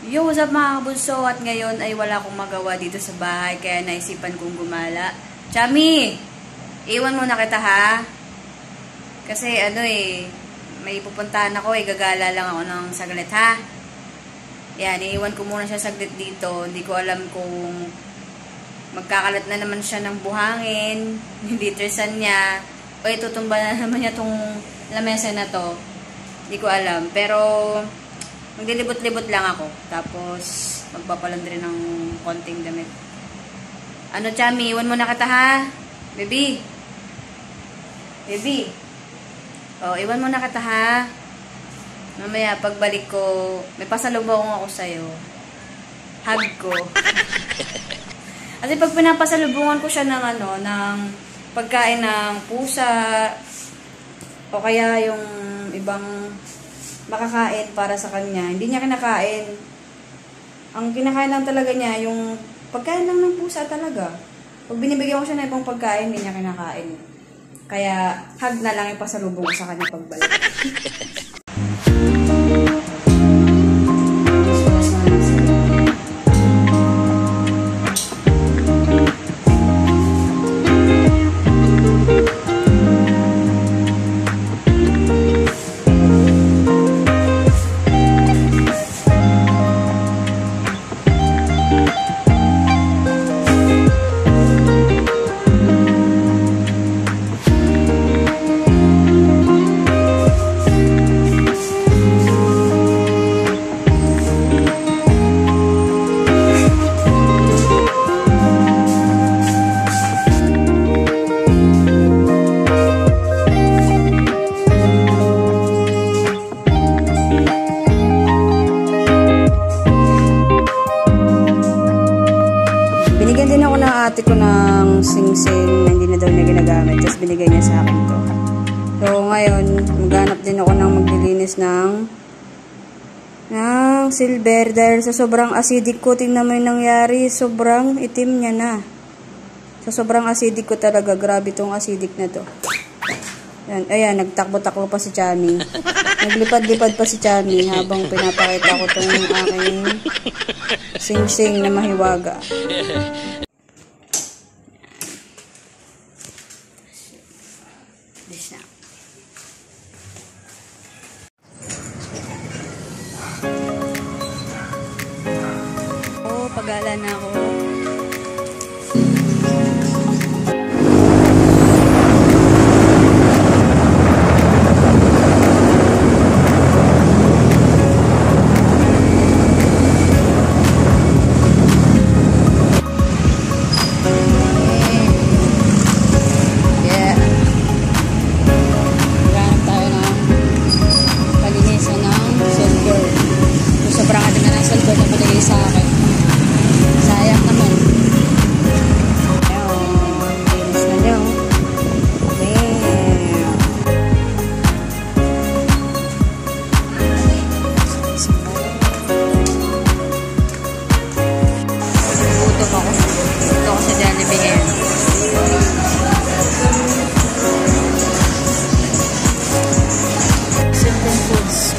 Yo, what's up mga kabunso? At ngayon ay wala akong magawa dito sa bahay kaya naisipan kong gumala. Chami! Iwan mo na kita ha? Kasi may pupuntahan ako gagala lang ako ng saglit ha? Yan, iiwan ko muna siya saglit dito. Hindi ko alam kung magkakalat na naman siya ng buhangin, hindi tresan niya, o itutumba na naman niya tong lamesa na to. Hindi ko alam. Pero maglilibot-libot lang ako. Tapos, magpapalandri ng konting damit. Ano, Chami? Iwan mo na kita, ha? Baby? Baby? O, iwan mo na kita, ha? Mamaya, pagbalik ko, may pasalubong ako sa'yo. Hug ko. Kasi pag pinapasalubungan ko siya ng ng pagkain ng pusa, o kaya yung ibang makakain para sa kanya. Hindi niya kinakain. Ang kinakain lang talaga niya, yung pagkain lang ng pusa talaga. Pag binibigyan ko siya ng ibang pagkain, hindi niya kinakain. Kaya, hug na lang yung pasalubong sa kanya pagbalik. Binigyan din ako ng ate ko ng sing-sing na hindi na daw niya ginagamit. Tapos binigay niya sa akin to. So ngayon, maghanap din ako ng maglilinis ng silver. Dahil sa sobrang acidic ko, tingnan mo yung nangyari. Sobrang itim niya na. Sa sobrang acidic ko talaga. Grabe tong acidic na to. Ayan, nagtakbo-takbo pa si Chami. Naglipad-lipad pa si Chami habang pinapakita ko tong aking sing-sing na mahiwaga. This na. Oh, pagala na ako. Sa akin. Sayang naman. Ayun. Linis na niyo. Gutom ako. Gusto ko sa Jollibee ngayon. Simple foods.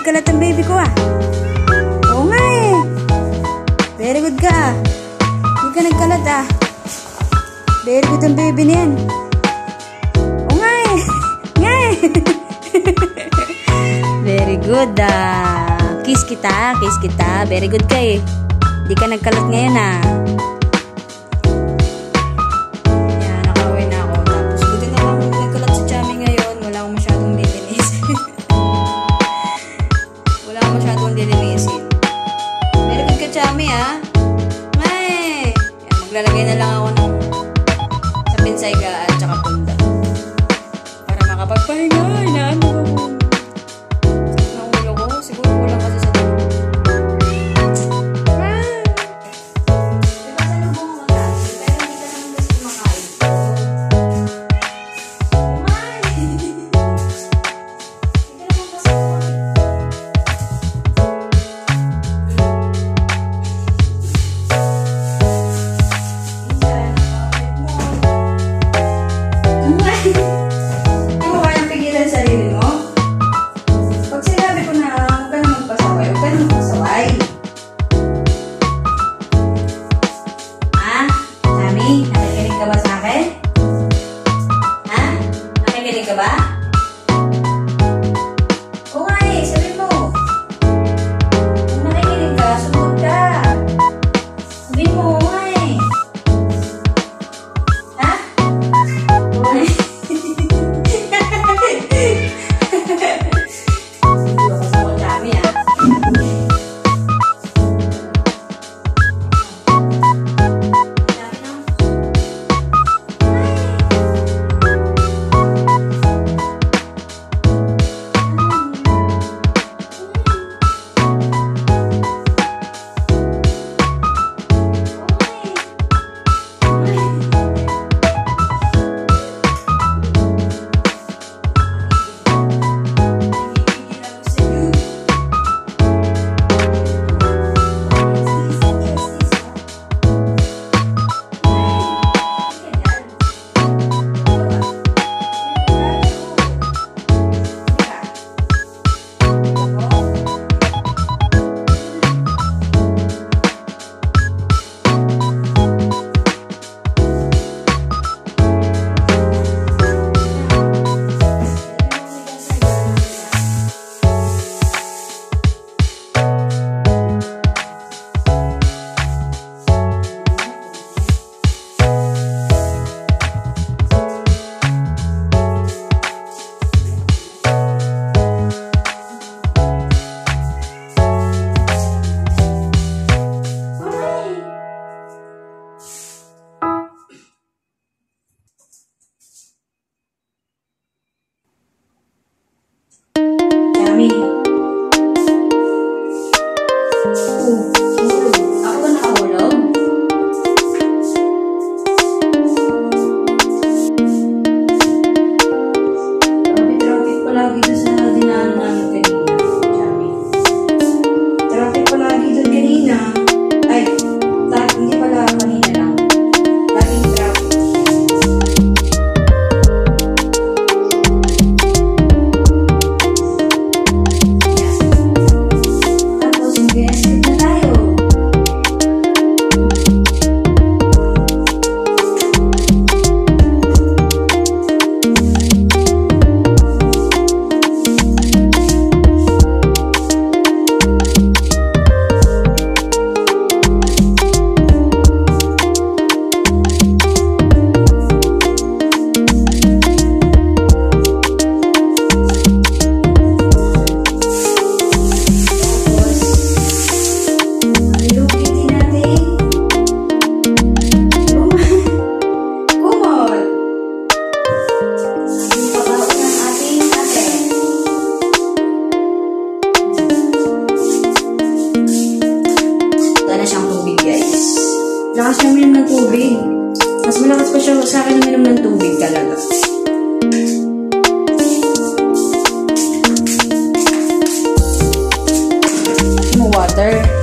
nagkalat ang baby ko ah. Oo nga eh. Very good ka ah. Hindi ka nagkalat ah. Very good ang baby niyan. Oo nga eh. Nga eh. Very good ah. Kiss kita, kiss kita. Very good ka eh. Hindi ka nagkalat ngayon ah. Yan, nakaway na ako. Tapos buti na lang nagkalat si Chami ngayon. Wala akong masyadong lilinisin. Wala akong masyadong lilinisin. Very good ka Chami ah. Ay! Yan, maglalagay na lang ako ng sa pinsayga at saka punda. Para makapagpahinga. Inaano ko. Siguro kulang kasi sa dito. Diba sa lubong mo ka? Pero hindi ka naman kasi kumakain. Kumain! Hindi ka naman kasi kumain. Kumain! Hindi mo kayang pigilan sa sarili mo? Pag sinabi ko na huwag ka na magpasaway, huwag ka na magpasaway. Ha? Chami, nakikinig ka ba sa akin? Ha? Nakikinig ka ba? Oo nga eh, sabihin mo. Kung nakikinig ka, sumunod ka. Sabihin mo, oo nga eh. Ha? Oo nga eh. Chami. Ako ba nakahulog? Traffic palagi doon sa dinaan namin kanina, Chami. Traffic palagi doon kanina. Ay, hindi pala kanina lang. Laging traffic. Lakas niya uminom ng tubig. Mas malakas pa siya sa akin uminom ng tubig talaga. Mo water.